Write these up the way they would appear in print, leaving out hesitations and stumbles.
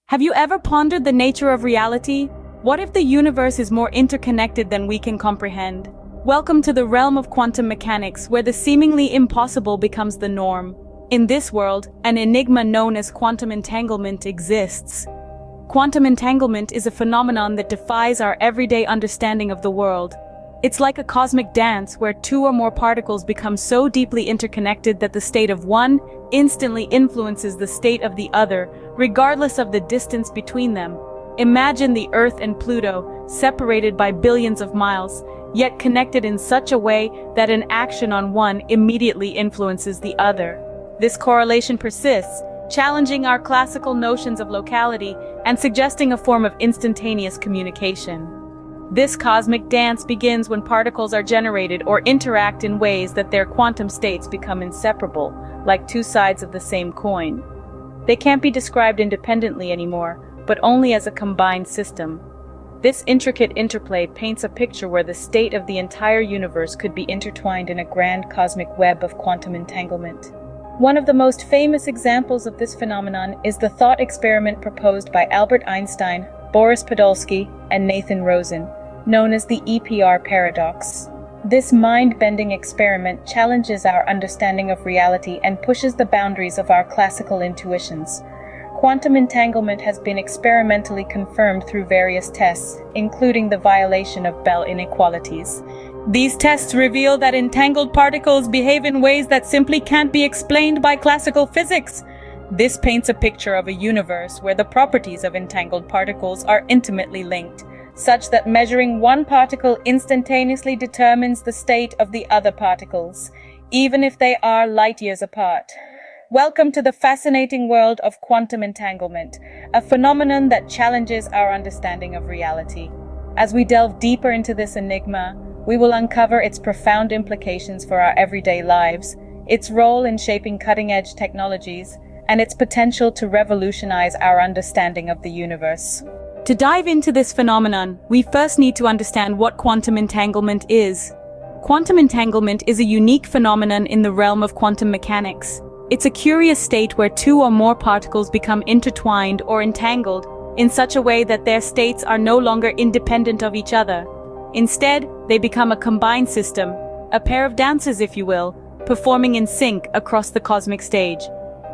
Have you ever pondered the nature of reality? What if the universe is more interconnected than we can comprehend? Welcome to the realm of quantum mechanics, where the seemingly impossible becomes the norm. In this world, an enigma known as quantum entanglement exists. Quantum entanglement is a phenomenon that defies our everyday understanding of the world. It's like a cosmic dance where two or more particles become so deeply interconnected that the state of one instantly influences the state of the other, regardless of the distance between them. Imagine the Earth and Pluto, separated by billions of miles, yet connected in such a way that an action on one immediately influences the other. This correlation persists, challenging our classical notions of locality and suggesting a form of instantaneous communication. This cosmic dance begins when particles are generated or interact in ways that their quantum states become inseparable, like two sides of the same coin. They can't be described independently anymore, but only as a combined system. This intricate interplay paints a picture where the state of the entire universe could be intertwined in a grand cosmic web of quantum entanglement. One of the most famous examples of this phenomenon is the thought experiment proposed by Albert Einstein, Boris Podolsky, and Nathan Rosen, known as the EPR paradox. This mind-bending experiment challenges our understanding of reality and pushes the boundaries of our classical intuitions. Quantum entanglement has been experimentally confirmed through various tests, including the violation of Bell inequalities. These tests reveal that entangled particles behave in ways that simply can't be explained by classical physics. This paints a picture of a universe where the properties of entangled particles are intimately linked, such that measuring one particle instantaneously determines the state of the other particles, even if they are light years apart. Welcome to the fascinating world of quantum entanglement, a phenomenon that challenges our understanding of reality. As we delve deeper into this enigma, we will uncover its profound implications for our everyday lives, its role in shaping cutting-edge technologies, and its potential to revolutionize our understanding of the universe. To dive into this phenomenon, we first need to understand what quantum entanglement is. Quantum entanglement is a unique phenomenon in the realm of quantum mechanics. It's a curious state where two or more particles become intertwined or entangled in such a way that their states are no longer independent of each other. Instead, they become a combined system, a pair of dancers, if you will, performing in sync across the cosmic stage.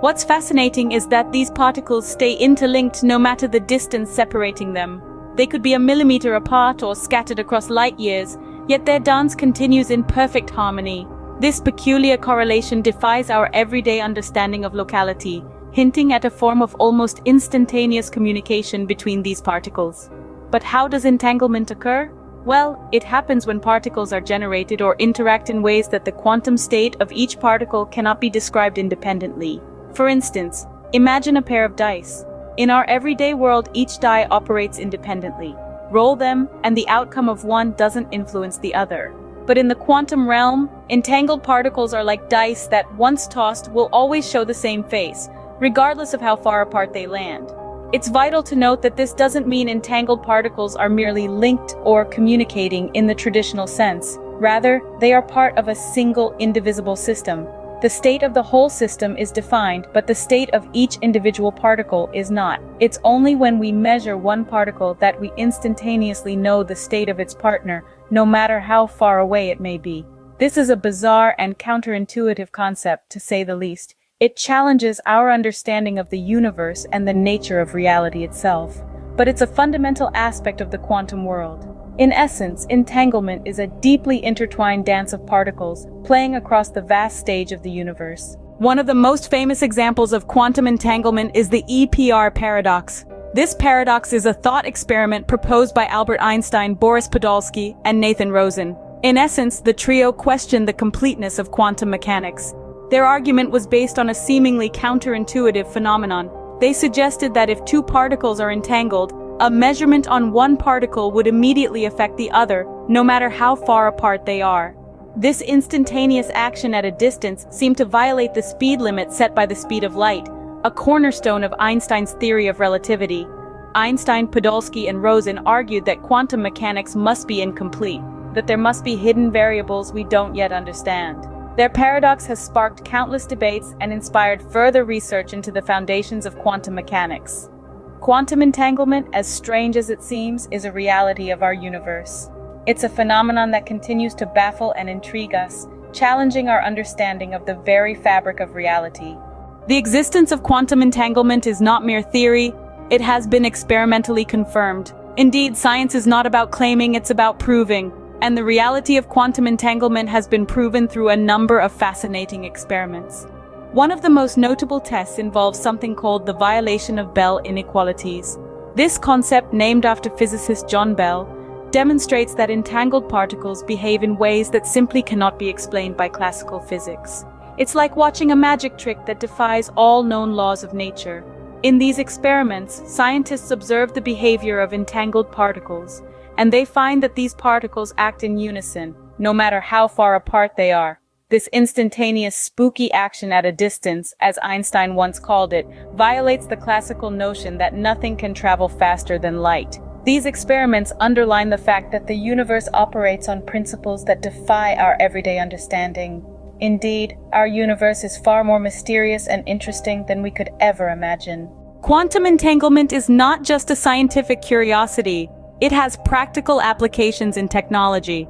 What's fascinating is that these particles stay interlinked no matter the distance separating them. They could be a millimeter apart or scattered across light years, yet their dance continues in perfect harmony. This peculiar correlation defies our everyday understanding of locality, hinting at a form of almost instantaneous communication between these particles. But how does entanglement occur? Well, it happens when particles are generated or interact in ways that the quantum state of each particle cannot be described independently. For instance, imagine a pair of dice. In our everyday world, each die operates independently. Roll them, and the outcome of one doesn't influence the other. But in the quantum realm, entangled particles are like dice that, once tossed, will always show the same face, regardless of how far apart they land. It's vital to note that this doesn't mean entangled particles are merely linked or communicating in the traditional sense. Rather, they are part of a single, indivisible system. The state of the whole system is defined, but the state of each individual particle is not. It's only when we measure one particle that we instantaneously know the state of its partner, no matter how far away it may be. This is a bizarre and counterintuitive concept, to say the least. It challenges our understanding of the universe and the nature of reality itself. But it's a fundamental aspect of the quantum world. In essence, entanglement is a deeply intertwined dance of particles, playing across the vast stage of the universe. One of the most famous examples of quantum entanglement is the EPR paradox. This paradox is a thought experiment proposed by Albert Einstein, Boris Podolsky, and Nathan Rosen. In essence, the trio questioned the completeness of quantum mechanics. Their argument was based on a seemingly counterintuitive phenomenon. They suggested that if two particles are entangled, a measurement on one particle would immediately affect the other, no matter how far apart they are. This instantaneous action at a distance seemed to violate the speed limit set by the speed of light, a cornerstone of Einstein's theory of relativity. Einstein, Podolsky, and Rosen argued that quantum mechanics must be incomplete, that there must be hidden variables we don't yet understand. Their paradox has sparked countless debates and inspired further research into the foundations of quantum mechanics. Quantum entanglement, as strange as it seems, is a reality of our universe. It's a phenomenon that continues to baffle and intrigue us, challenging our understanding of the very fabric of reality. The existence of quantum entanglement is not mere theory, it has been experimentally confirmed. Indeed, science is not about claiming, it's about proving, and the reality of quantum entanglement has been proven through a number of fascinating experiments. One of the most notable tests involves something called the violation of Bell inequalities. This concept, named after physicist John Bell, demonstrates that entangled particles behave in ways that simply cannot be explained by classical physics. It's like watching a magic trick that defies all known laws of nature. In these experiments, scientists observe the behavior of entangled particles, and they find that these particles act in unison, no matter how far apart they are. This instantaneous, spooky action at a distance, as Einstein once called it, violates the classical notion that nothing can travel faster than light. These experiments underline the fact that the universe operates on principles that defy our everyday understanding. Indeed, our universe is far more mysterious and interesting than we could ever imagine. Quantum entanglement is not just a scientific curiosity, it has practical applications in technology.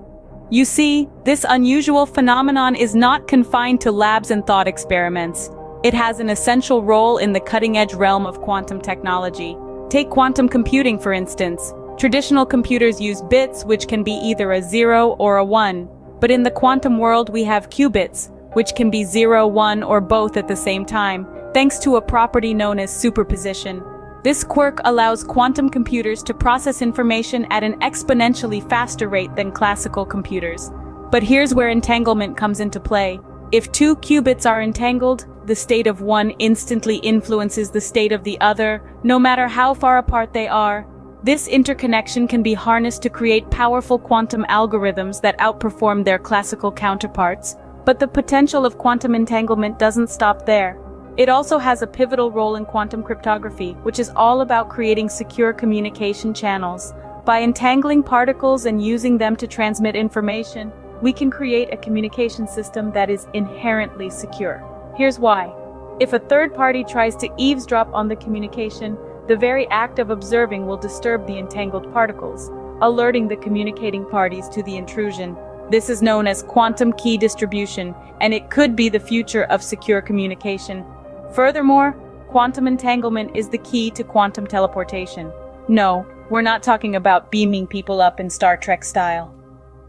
You see, this unusual phenomenon is not confined to labs and thought experiments. It has an essential role in the cutting-edge realm of quantum technology. Take quantum computing, for instance. Traditional computers use bits, which can be either a 0 or a 1. But in the quantum world, we have qubits, which can be 0, 1, or both at the same time, thanks to a property known as superposition. This quirk allows quantum computers to process information at an exponentially faster rate than classical computers. But here's where entanglement comes into play. If two qubits are entangled, the state of one instantly influences the state of the other, no matter how far apart they are. This interconnection can be harnessed to create powerful quantum algorithms that outperform their classical counterparts. But the potential of quantum entanglement doesn't stop there. It also has a pivotal role in quantum cryptography, which is all about creating secure communication channels. By entangling particles and using them to transmit information, we can create a communication system that is inherently secure. Here's why. If a third party tries to eavesdrop on the communication, the very act of observing will disturb the entangled particles, alerting the communicating parties to the intrusion. This is known as quantum key distribution, and it could be the future of secure communication. Furthermore, quantum entanglement is the key to quantum teleportation. No, we're not talking about beaming people up in Star Trek style.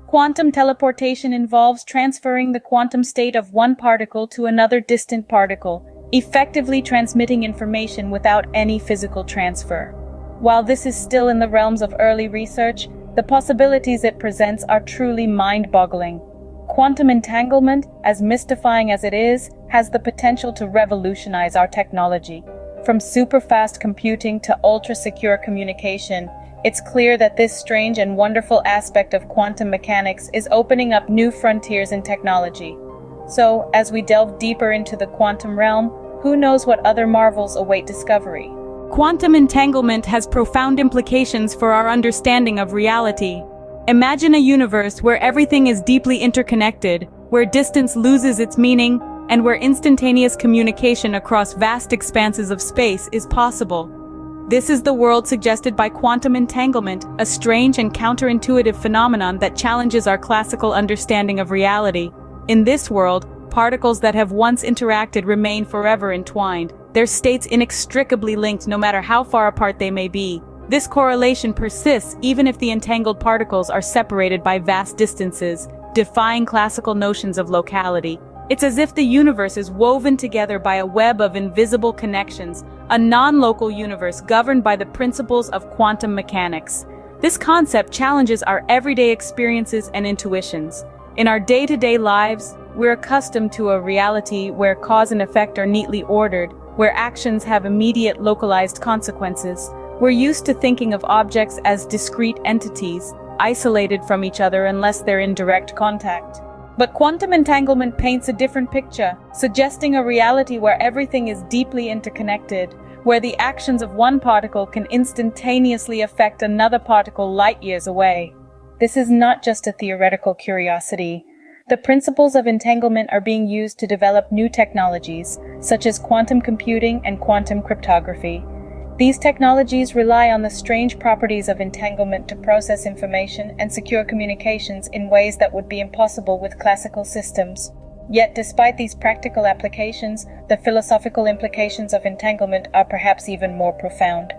Quantum teleportation involves transferring the quantum state of one particle to another distant particle, effectively transmitting information without any physical transfer. While this is still in the realms of early research, the possibilities it presents are truly mind-boggling. Quantum entanglement, as mystifying as it is, has the potential to revolutionize our technology. From super-fast computing to ultra-secure communication, it's clear that this strange and wonderful aspect of quantum mechanics is opening up new frontiers in technology. So, as we delve deeper into the quantum realm, who knows what other marvels await discovery? Quantum entanglement has profound implications for our understanding of reality. Imagine a universe where everything is deeply interconnected, where distance loses its meaning, and where instantaneous communication across vast expanses of space is possible. This is the world suggested by quantum entanglement, a strange and counterintuitive phenomenon that challenges our classical understanding of reality. In this world, particles that have once interacted remain forever entwined, their states inextricably linked no matter how far apart they may be. This correlation persists even if the entangled particles are separated by vast distances, defying classical notions of locality. It's as if the universe is woven together by a web of invisible connections, a non-local universe governed by the principles of quantum mechanics. This concept challenges our everyday experiences and intuitions. In our day-to-day lives, we're accustomed to a reality where cause and effect are neatly ordered, where actions have immediate localized consequences. We're used to thinking of objects as discrete entities, isolated from each other unless they're in direct contact. But quantum entanglement paints a different picture, suggesting a reality where everything is deeply interconnected, where the actions of one particle can instantaneously affect another particle light years away. This is not just a theoretical curiosity. The principles of entanglement are being used to develop new technologies, such as quantum computing and quantum cryptography. These technologies rely on the strange properties of entanglement to process information and secure communications in ways that would be impossible with classical systems. Yet, despite these practical applications, the philosophical implications of entanglement are perhaps even more profound.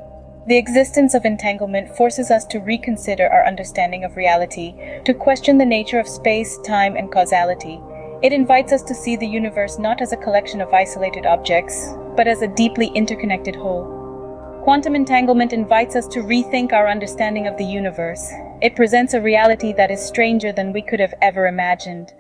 The existence of entanglement forces us to reconsider our understanding of reality, to question the nature of space, time, and causality. It invites us to see the universe not as a collection of isolated objects, but as a deeply interconnected whole. Quantum entanglement invites us to rethink our understanding of the universe. It presents a reality that is stranger than we could have ever imagined.